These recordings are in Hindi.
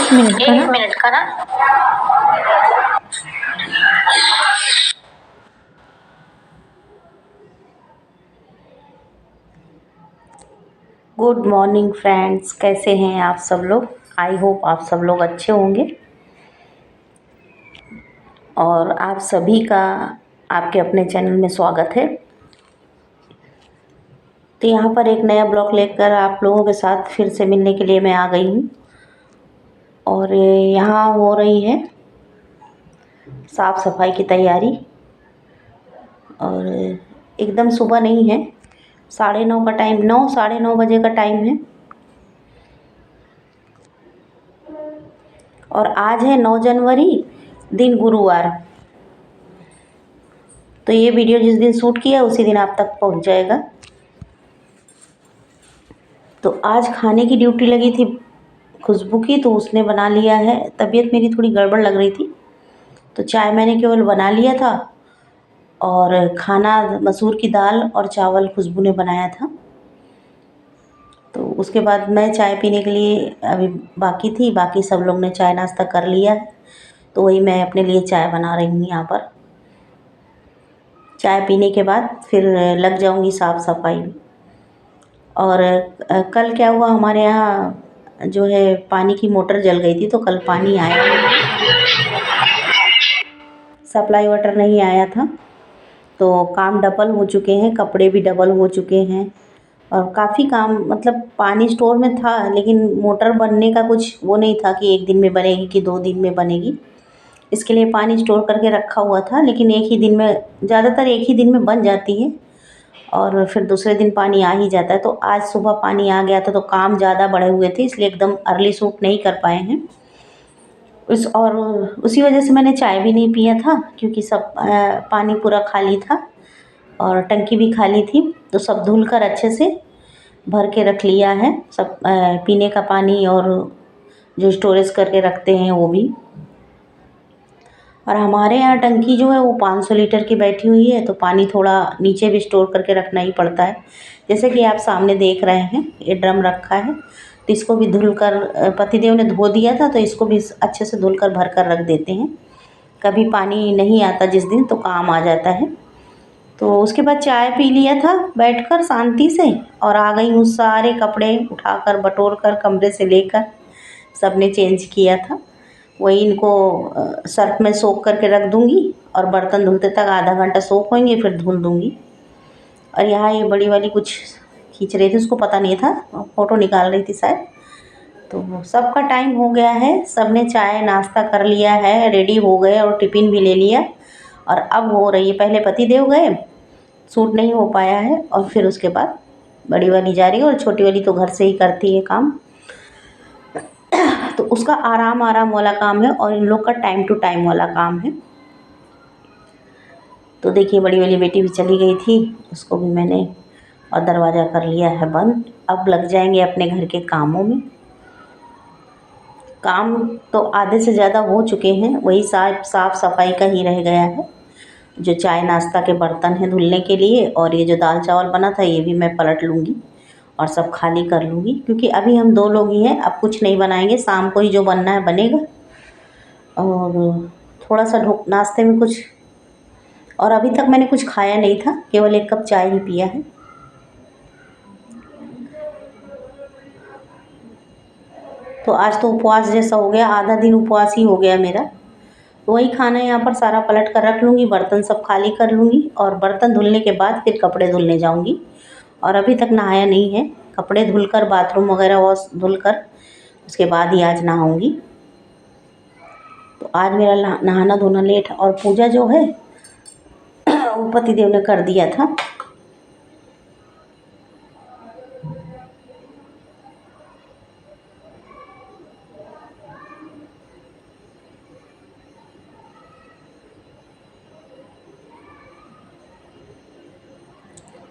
एक मिनट का एक ना। मिनट का ना। गुड मॉर्निंग फ्रेंड्स, कैसे हैं आप सब लोग। आई होप आप सब लोग अच्छे होंगे। और आप सभी का आपके अपने चैनल में स्वागत है। तो यहाँ पर एक नया ब्लॉग लेकर आप लोगों के साथ फिर से मिलने के लिए मैं आ गई हूँ। और यहाँ हो रही है साफ़ सफाई की तैयारी। और एकदम सुबह नहीं है, 9:30 का टाइम, 9 साढ़े 9 बजे का टाइम है। और आज है 9 जनवरी, दिन गुरुवार। तो ये वीडियो जिस दिन शूट किया उसी दिन आप तक पहुंच जाएगा। तो आज खाने की ड्यूटी लगी थी खुशबू की, तो उसने बना लिया है। तबीयत मेरी थोड़ी गड़बड़ लग रही थी, तो चाय मैंने केवल बना लिया था और खाना मसूर की दाल और चावल खुशबू ने बनाया था। तो उसके बाद मैं चाय पीने के लिए अभी बाकी थी, बाकी सब लोग ने चाय नाश्ता कर लिया है। तो वही मैं अपने लिए चाय बना रही हूँ यहाँ पर। चाय पीने के बाद फिर लग जाऊँगी साफ़ सफाई। और कल क्या हुआ, हमारे यहाँ जो है पानी की मोटर जल गई थी, तो कल पानी आया, सप्लाई वाटर नहीं आया था। तो काम डबल हो चुके हैं, कपड़े भी डबल हो चुके हैं और काफ़ी काम, मतलब पानी स्टोर में था लेकिन मोटर बनने का कुछ वो नहीं था कि 1 दिन में बनेगी कि 2 दिन में बनेगी। इसके लिए पानी स्टोर करके रखा हुआ था, लेकिन एक ही दिन में, ज़्यादातर एक ही दिन में बन जाती है और फिर दूसरे दिन पानी आ ही जाता है। तो आज सुबह पानी आ गया था, तो काम ज़्यादा बढ़े हुए थे, इसलिए एकदम अर्ली शूट नहीं कर पाए हैं। और उसी वजह से मैंने चाय भी नहीं पिया था, क्योंकि सब पानी पूरा खाली था और टंकी भी खाली थी। तो सब धुलकर अच्छे से भर के रख लिया है, सब पीने का पानी और जो स्टोरेज करके रखते हैं वो भी। और हमारे यहाँ टंकी जो है वो 500 लीटर की बैठी हुई है, तो पानी थोड़ा नीचे भी स्टोर करके रखना ही पड़ता है। जैसे कि आप सामने देख रहे हैं, ये ड्रम रखा है, तो इसको भी धुलकर पतिदेव ने धो दिया था, तो इसको भी अच्छे से धुलकर भर कर रख देते हैं। कभी पानी नहीं आता जिस दिन, तो काम आ जाता है। तो उसके बाद चाय पी लिया था बैठकर शांति से, और आ गई हूँ। सारे कपड़े उठाकर बटोर कर कमरे से लेकर सब ने चेंज किया था, वही इनको सर्फ में सोख करके रख दूँगी और बर्तन धुलते तक आधा घंटा सोख होंगे, फिर धुल दूँगी। और यहाँ ये बड़ी वाली कुछ खींच रही थी, उसको पता नहीं था, फ़ोटो निकाल रही थी शायद। तो सबका टाइम हो गया है, सब ने चाय नाश्ता कर लिया है, रेडी हो गए और टिफ़िन भी ले लिया। और अब हो रही है, पहले पति देव गए, शूट नहीं हो पाया है, और फिर उसके बाद बड़ी वाली जा रही है और छोटी वाली तो घर से ही करती है काम। तो उसका आराम आराम वाला काम है और इन लोग का टाइम टू टाइम वाला काम है। तो देखिए बड़ी वाली बेटी भी चली गई थी, उसको भी मैंने और दरवाज़ा कर लिया है बंद। अब लग जाएंगे अपने घर के कामों में। काम तो आधे से ज़्यादा हो चुके हैं, वही साफ़ सफाई का ही रह गया है। जो चाय नाश्ता के बर्तन हैं धुलने के लिए, और ये जो दाल चावल बना था ये भी मैं पलट लूँगी और सब खाली कर लूँगी, क्योंकि अभी हम 2 लोग ही हैं। अब कुछ नहीं बनाएंगे, शाम को ही जो बनना है बनेगा। और थोड़ा सा नाश्ते में कुछ, और अभी तक मैंने कुछ खाया नहीं था, केवल 1 कप चाय ही पिया है। तो आज तो उपवास जैसा हो गया, आधा दिन उपवास ही हो गया मेरा। वही खाना यहाँ पर सारा पलट कर रख लूँगी, बर्तन सब खाली कर लूँगी, और बर्तन धुलने के बाद फिर कपड़े धुलने जाऊँगी। और अभी तक नहाया नहीं है, कपड़े धुलकर बाथरूम वगैरह वॉश धुलकर उसके बाद ही आज नहाऊँगी। तो आज मेरा नहाना धोना लेट है, और पूजा जो है वो पतिदेव ने कर दिया था।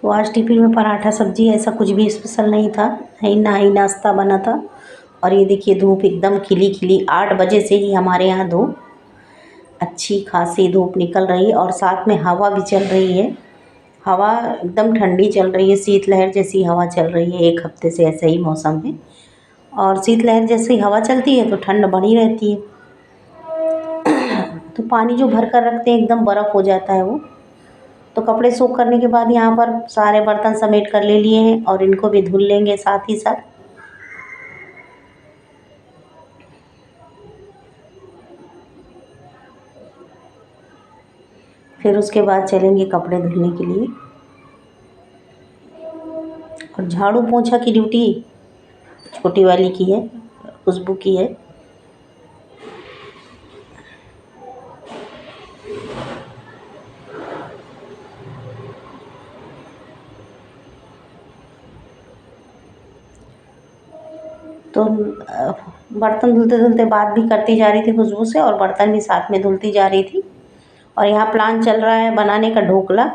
तो आज टिफ़िन में पराठा सब्जी, ऐसा कुछ भी स्पेशल नहीं था, ही नाश्ता बना था। और ये देखिए धूप एकदम खिली खिली, 8 बजे से ही हमारे यहाँ धूप, अच्छी खासी धूप निकल रही है, और साथ में हवा भी चल रही है। हवा एकदम ठंडी चल रही है, शीतलहर जैसी हवा चल रही है, 1 हफ्ते से ऐसा ही मौसम है। और शीतलहर जैसे ही हवा चलती है तो ठंड बढ़ी रहती है। तो पानी जो भर कर रखते हैं एकदम बर्फ़ हो जाता है वो। तो कपड़े सोख करने के बाद यहाँ पर सारे बर्तन समेट कर ले लिए हैं और इनको भी धुल लेंगे साथ ही साथ। फिर उसके बाद चलेंगे कपड़े धुलने के लिए। और झाड़ू पोंछा की ड्यूटी छोटी वाली की है, खुशबू की है। तो बर्तन धुलते धुलते बात भी करती जा रही थी खुशबू से और बर्तन भी साथ में धुलती जा रही थी। और यहाँ प्लान चल रहा है बनाने का ढोकला।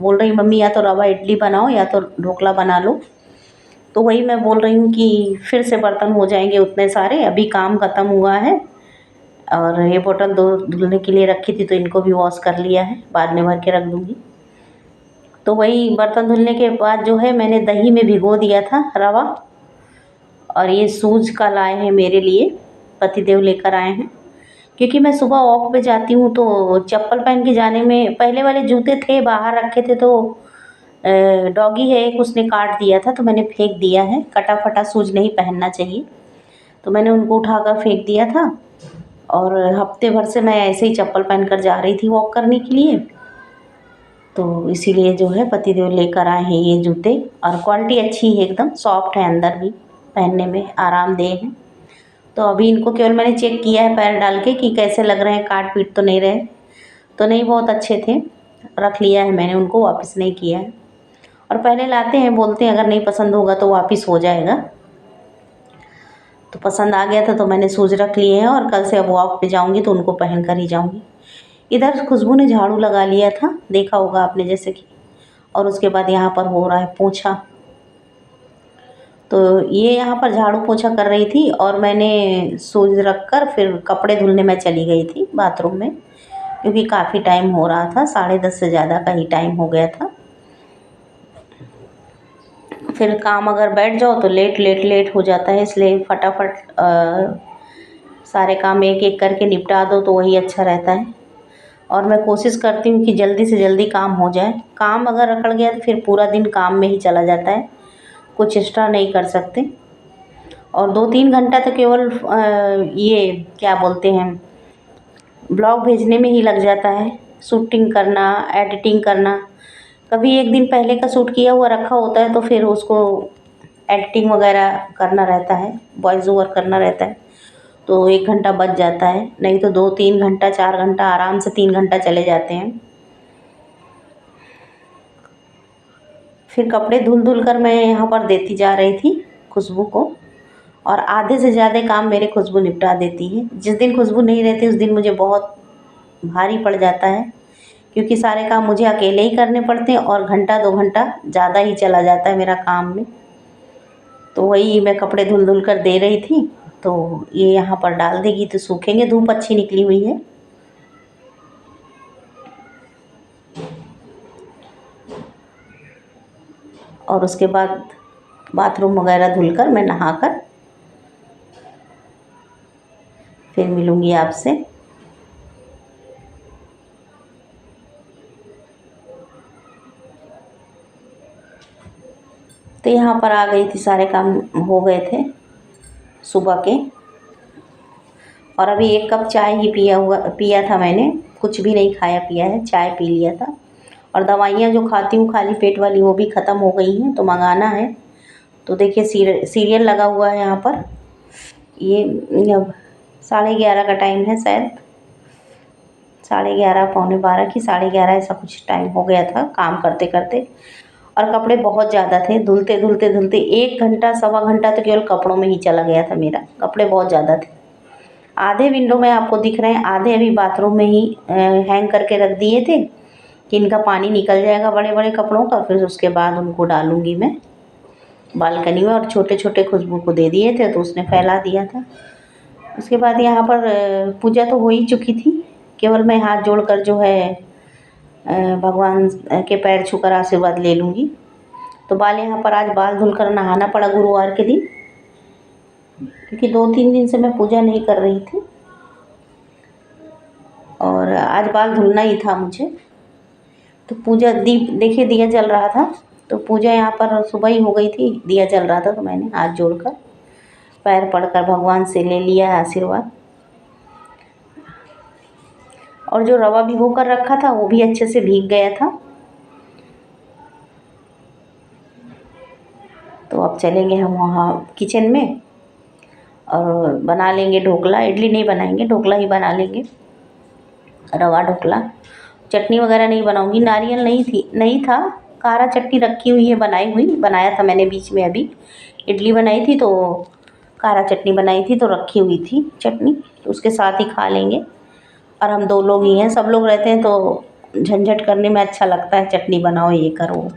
बोल रही मम्मी या तो रवा इडली बनाओ या तो ढोकला बना लो। तो वही मैं बोल रही हूँ कि फिर से बर्तन हो जाएंगे उतने सारे, अभी काम ख़त्म हुआ है। और ये बोतल दो धुलने के लिए रखी थी तो इनको भी वॉश कर लिया है, बाद में भर के रख दूँगी। तो वही बर्तन धुलने के बाद जो है मैंने दही में भिगो दिया था रवा। और ये शूज़ कल आए हैं मेरे लिए, पतिदेव लेकर आए हैं। क्योंकि मैं सुबह वॉक पे जाती हूँ तो चप्पल पहन के जाने में, पहले वाले जूते थे बाहर रखे थे तो डॉगी है एक, उसने काट दिया था तो मैंने फेंक दिया है। कटा फटा शूज़ नहीं पहनना चाहिए, तो मैंने उनको उठाकर फेंक दिया था। और हफ्ते भर से मैं ऐसे ही चप्पल पहन कर जा रही थी वॉक करने के लिए। तो इसीलिए जो है पतिदेव लेकर आए हैं ये जूते। और क्वालिटी अच्छी है, एकदम सॉफ्ट है, अंदर भी पहनने में आरामदेह है। तो अभी इनको केवल मैंने चेक किया है पैर डाल के कि कैसे लग रहे हैं, काट पीट तो नहीं रहे। तो नहीं, बहुत अच्छे थे, रख लिया है मैंने, उनको वापस नहीं किया है। और पहले लाते हैं, बोलते हैं अगर नहीं पसंद होगा तो वापस हो जाएगा। तो पसंद आ गया था तो मैंने शूज़ रख लिए हैं और कल से अब वॉक पे जाऊँगी तो उनको पहन कर ही जाऊँगी। इधर खुशबू ने झाड़ू लगा लिया था, देखा होगा आपने जैसे कि। और उसके बाद यहाँ पर हो रहा है पोंछा। तो ये यहाँ पर झाड़ू पोंछा कर रही थी और मैंने शूज़ रख कर फिर कपड़े धुलने मैं चली गई थी बाथरूम में। क्योंकि काफ़ी टाइम हो रहा था, 10:30 से ज़्यादा का ही टाइम हो गया था। फिर काम अगर बैठ जाओ तो लेट लेट लेट हो जाता है, इसलिए फटाफट सारे काम एक एक करके निपटा दो तो वही अच्छा रहता है। और मैं कोशिश करती हूँ कि जल्दी से जल्दी काम हो जाए। काम अगर अकड़ गया तो फिर पूरा दिन काम में ही चला जाता है, कुछ एक्स्ट्रा नहीं कर सकते। और 2-3 घंटा तो केवल ये क्या बोलते हैं, ब्लॉग भेजने में ही लग जाता है। शूटिंग करना, एडिटिंग करना। कभी एक दिन पहले का शूट किया हुआ रखा होता है तो फिर उसको एडिटिंग वगैरह करना रहता है, वॉइस ओवर करना रहता है। तो 1 घंटा बच जाता है, नहीं तो 2-3 घंटा 4 घंटा आराम से 3 घंटा चले जाते हैं। फिर कपड़े धुल धुल कर मैं यहाँ पर देती जा रही थी खुशबू को। और आधे से ज़्यादा काम मेरे खुशबू निपटा देती है। जिस दिन खुशबू नहीं रहती उस दिन मुझे बहुत भारी पड़ जाता है, क्योंकि सारे काम मुझे अकेले ही करने पड़ते हैं और घंटा 2 घंटा ज़्यादा ही चला जाता है मेरा काम में। तो वही मैं कपड़े धुल धुल कर दे रही थी। तो ये यहाँ पर डाल देगी तो सूखेंगे, धूप अच्छी निकली हुई है। और उसके बाद बाथरूम वगैरह धुलकर मैं नहाकर फिर मिलूँगी आपसे। तो यहाँ पर आ गई थी, सारे काम हो गए थे सुबह के। और अभी 1 कप चाय ही पिया था मैंने, कुछ भी नहीं खाया पिया है, चाय पी लिया था। और दवाइयाँ जो खाती हूँ खाली पेट वाली वो भी ख़त्म हो गई हैं, तो मंगाना है। तो देखिए सीरियल लगा हुआ है यहाँ पर। ये अब 11:30 का टाइम है शायद, 11:30 पौने 12 की 11:30 ऐसा कुछ टाइम हो गया था काम करते करते। और कपड़े बहुत ज़्यादा थे, धुलते धुलते धुलते 1 घंटा सवा घंटा तो केवल कपड़ों में ही चला गया था मेरा। कपड़े बहुत ज़्यादा थे, आधे विंडो में आपको दिख रहे हैं, आधे अभी बाथरूम में ही हैंग करके रख दिए थे कि इनका पानी निकल जाएगा बड़े बड़े कपड़ों का, फिर उसके बाद उनको डालूँगी मैं बालकनी में। और छोटे छोटे खुशबू को दे दिए थे तो उसने फैला दिया था। उसके बाद यहाँ पर पूजा तो हो ही चुकी थी, केवल मैं हाथ जोड़कर जो है भगवान के पैर छूकर आशीर्वाद ले लूँगी। तो बाल यहाँ पर आज बाल धुलकर नहाना पड़ा गुरुवार के दिन। क्योंकि 2-3 दिन से मैं पूजा नहीं कर रही थी और आज बाल धुलना ही था मुझे। तो पूजा दीप देखिए दिया जल रहा था, तो पूजा यहाँ पर सुबह ही हो गई थी, दिया जल रहा था तो मैंने हाथ जोड़कर पैर पड़कर भगवान से ले लिया है आशीर्वाद। और जो रवा भिगो कर रखा था वो भी अच्छे से भीग गया था। तो अब चलेंगे हम वहाँ किचन में और बना लेंगे ढोकला। इडली नहीं बनाएंगे, ढोकला ही बना लेंगे, रवा ढोकला। चटनी वगैरह नहीं बनाऊंगी, नारियल नहीं था, कारा चटनी रखी हुई है बनाई हुई, बनाया था मैंने बीच में अभी इडली बनाई थी तो कारा चटनी बनाई थी तो रखी हुई थी चटनी, तो उसके साथ ही खा लेंगे। और हम 2 लोग ही हैं, सब लोग रहते हैं तो झंझट करने में अच्छा लगता है, चटनी बनाओ ये करो।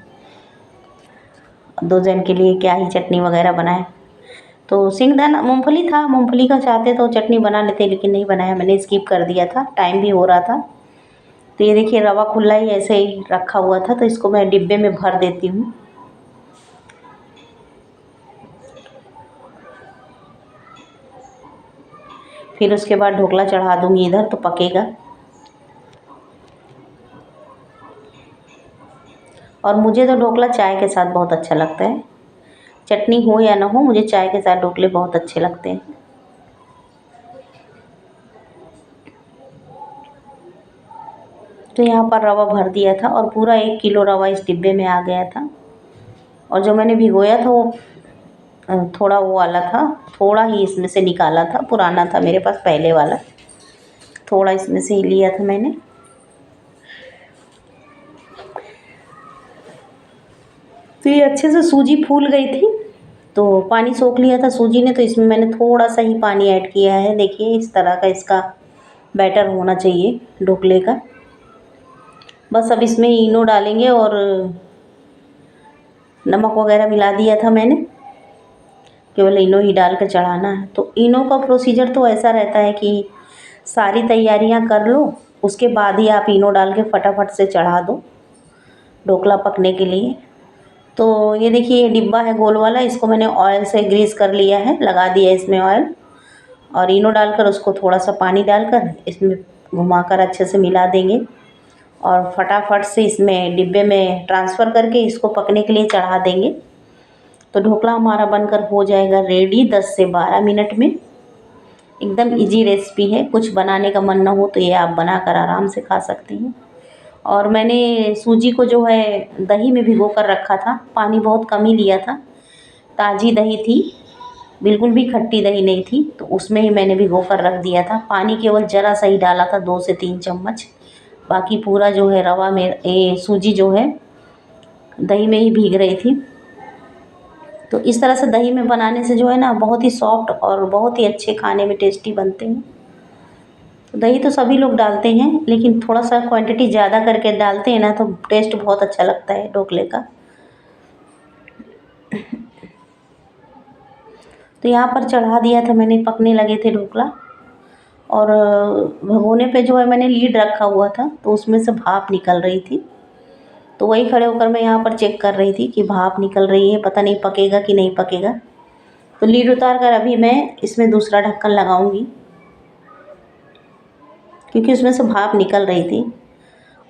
2 जन के लिए क्या ही चटनी वगैरह बनाए। तो सिंगदाना मूंगफली था, मूंगफली का चाहते तो चटनी बना लेते लेकिन नहीं बनाया, मैंने स्किप कर दिया था, टाइम भी हो रहा था। तो ये देखिए रवा खुला ही ऐसे ही रखा हुआ था तो इसको मैं डिब्बे में भर देती हूँ। फिर उसके बाद ढोकला चढ़ा दूँगी इधर तो पकेगा। और मुझे तो ढोकला चाय के साथ बहुत अच्छा लगता है, चटनी हो या ना हो, मुझे चाय के साथ ढोकले बहुत अच्छे लगते हैं। तो यहाँ पर रवा भर दिया था और पूरा 1 किलो रवा इस डिब्बे में आ गया था। और जो मैंने भिगोया था वो थोड़ा वो वाला था, थोड़ा ही इसमें से निकाला था, पुराना था मेरे पास पहले वाला, थोड़ा इसमें से ही लिया था मैंने। तो ये अच्छे से सूजी फूल गई थी, तो पानी सोख लिया था सूजी ने, तो इसमें मैंने थोड़ा सा ही पानी ऐड किया है। देखिए इस तरह का इसका बैटर होना चाहिए ढोकले का। बस अब इसमें इनो डालेंगे और नमक वगैरह मिला दिया था मैंने, केवल इनो ही डाल कर चढ़ाना है। तो इनो का प्रोसीजर तो ऐसा रहता है कि सारी तैयारियां कर लो, उसके बाद ही आप इनो डाल के फटाफट से चढ़ा दो ढोकला पकने के लिए। तो ये देखिए ये डिब्बा है गोल वाला, इसको मैंने ऑयल से ग्रीस कर लिया है, लगा दिया इसमें ऑयल और इनो डालकर उसको थोड़ा सा पानी डालकर इसमें घुमाकर अच्छे से मिला देंगे और फटाफट से इसमें डिब्बे में ट्रांसफ़र करके इसको पकने के लिए चढ़ा देंगे। तो ढोकला हमारा बनकर हो जाएगा रेडी 10 से 12 मिनट में। एकदम इजी रेसिपी है, कुछ बनाने का मन ना हो तो ये आप बनाकर आराम से खा सकते हैं। और मैंने सूजी को जो है दही में भिगो कर रखा था, पानी बहुत कम ही लिया था, ताज़ी दही थी, बिल्कुल भी खट्टी दही नहीं थी, तो उसमें ही मैंने भिगो कर रख दिया था। पानी केवल ज़रा सा ही डाला था, 2 से 3 चम्मच, बाकी पूरा जो है रवा में सूजी जो है दही में ही भीग रही थी। तो इस तरह से दही में बनाने से जो है ना बहुत ही सॉफ्ट और बहुत ही अच्छे खाने में टेस्टी बनते हैं। तो दही तो सभी लोग डालते हैं लेकिन थोड़ा सा क्वांटिटी ज़्यादा करके डालते हैं ना तो टेस्ट बहुत अच्छा लगता है ढोकले का। तो यहाँ पर चढ़ा दिया था मैंने, पकने लगे थे ढोकला और भगोने पे जो है मैंने लीड रखा हुआ था तो उसमें से भाप निकल रही थी। तो वही खड़े होकर मैं यहाँ पर चेक कर रही थी कि भाप निकल रही है, पता नहीं पकेगा कि नहीं पकेगा। तो लीड उतार कर अभी मैं इसमें दूसरा ढक्कन लगाऊंगी क्योंकि उसमें से भाप निकल रही थी।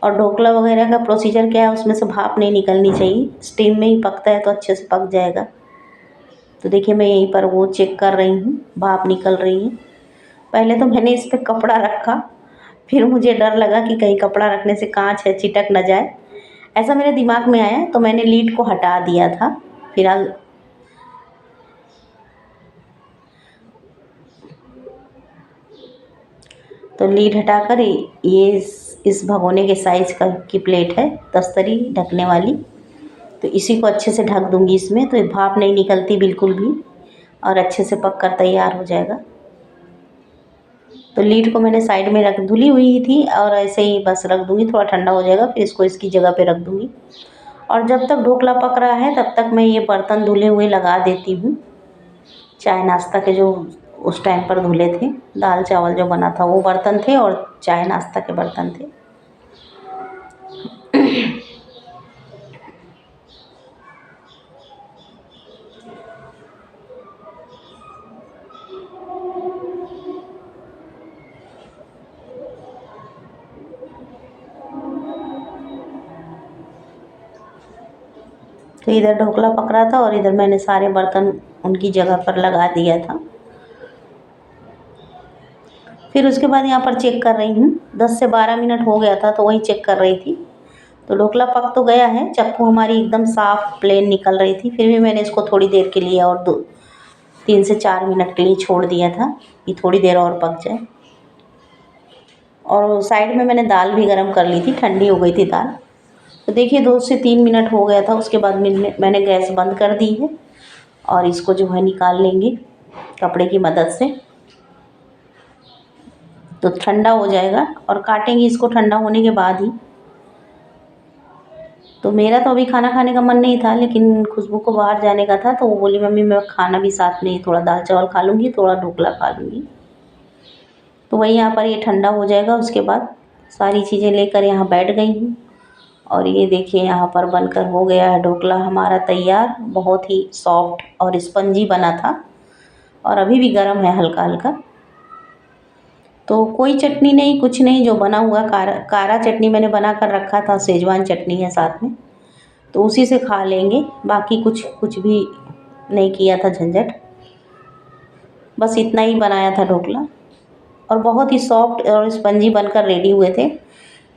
और ढोकला वगैरह का प्रोसीजर क्या है, उसमें से भाप नहीं निकलनी चाहिए, स्टीम में ही पकता है तो अच्छे से पक जाएगा। तो देखिए मैं यहीं पर वो चेक कर रही हूँ, भाप निकल रही है। पहले तो मैंने इस पर कपड़ा रखा, फिर मुझे डर लगा कि कहीं कपड़ा रखने से कांच है चिटक न जाए, ऐसा मेरे दिमाग में आया तो मैंने लीड को हटा दिया था। फिलहाल तो लीड हटाकर ये इस भगोने के साइज़ का की प्लेट है, तस्तरी ढकने वाली, तो इसी को अच्छे से ढक दूंगी इसमें, तो भाप नहीं निकलती बिल्कुल भी और अच्छे से पक कर तैयार हो जाएगा। तो लीड को मैंने साइड में रख, धुली हुई थी और ऐसे ही बस रख दूंगी, थोड़ा ठंडा हो जाएगा फिर इसको इसकी जगह पे रख दूंगी। और जब तक ढोकला पक रहा है तब तक मैं ये बर्तन धुले हुए लगा देती हूँ, चाय नाश्ता के जो उस टाइम पर धुले थे, दाल चावल जो बना था वो बर्तन थे और चाय नाश्ता के बर्तन थे। तो इधर ढोकला पक रहा था और इधर मैंने सारे बर्तन उनकी जगह पर लगा दिया था। फिर उसके बाद यहाँ पर चेक कर रही हूँ, 10 से 12 मिनट हो गया था तो वही चेक कर रही थी। तो ढोकला पक तो गया है, चक्कू हमारी एकदम साफ़ प्लेन निकल रही थी। फिर भी मैंने इसको थोड़ी देर के लिए और 3 से 4 मिनट के लिए छोड़ दिया था कि थोड़ी देर और पक जाए। और साइड में मैंने दाल भी गरम कर ली थी, ठंडी हो गई थी दाल। तो देखिए 2 से 3 मिनट हो गया था, उसके बाद मैंने गैस बंद कर दी है और इसको जो है निकाल लेंगे कपड़े की मदद से। तो ठंडा हो जाएगा और काटेंगे इसको ठंडा होने के बाद ही। तो मेरा तो अभी खाना खाने का मन नहीं था, लेकिन खुशबू को बाहर जाने का था, तो वो बोली मम्मी मैं खाना भी साथ में थोड़ा दाल चावल खा लूँगी, थोड़ा ढोकला खा लूँगी। तो वही यहाँ पर ये ठंडा हो जाएगा, उसके बाद सारी चीज़ें लेकर यहाँ बैठ गई हूँ। और ये देखिए यहाँ पर बनकर हो गया है ढोकला हमारा तैयार। बहुत ही सॉफ्ट और स्पंजी बना था और अभी भी गर्म है हल्का हल्का। तो कोई चटनी नहीं, कुछ नहीं, जो बना हुआ कारा चटनी मैंने बना कर रखा था, सेजवान चटनी है साथ में, तो उसी से खा लेंगे। बाकी कुछ भी नहीं किया था झंझट, बस इतना ही बनाया था ढोकला। और बहुत ही सॉफ्ट और स्पंजी बनकर रेडी हुए थे,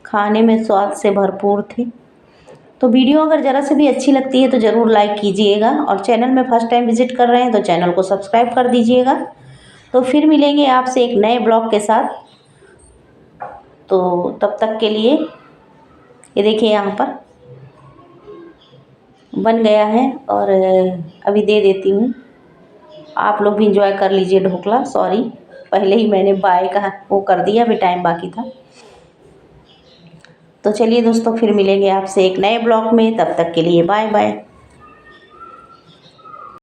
खाने में स्वाद से भरपूर थे। तो वीडियो अगर ज़रा से भी अच्छी लगती है तो ज़रूर लाइक कीजिएगा, और चैनल में फर्स्ट टाइम विज़िट कर रहे हैं तो चैनल को सब्सक्राइब कर दीजिएगा। तो फिर मिलेंगे आपसे एक नए ब्लॉग के साथ। तो तब तक के लिए ये देखिए यहाँ पर बन गया है और अभी दे देती हूँ। आप लोग भी इंजॉय कर लीजिए ढोकला। सॉरी, पहले ही मैंने बाय का वो कर दिया, अभी टाइम बाकी था। तो चलिए दोस्तों, फिर मिलेंगे आपसे एक नए ब्लॉग में, तब तक के लिए बाय बाय।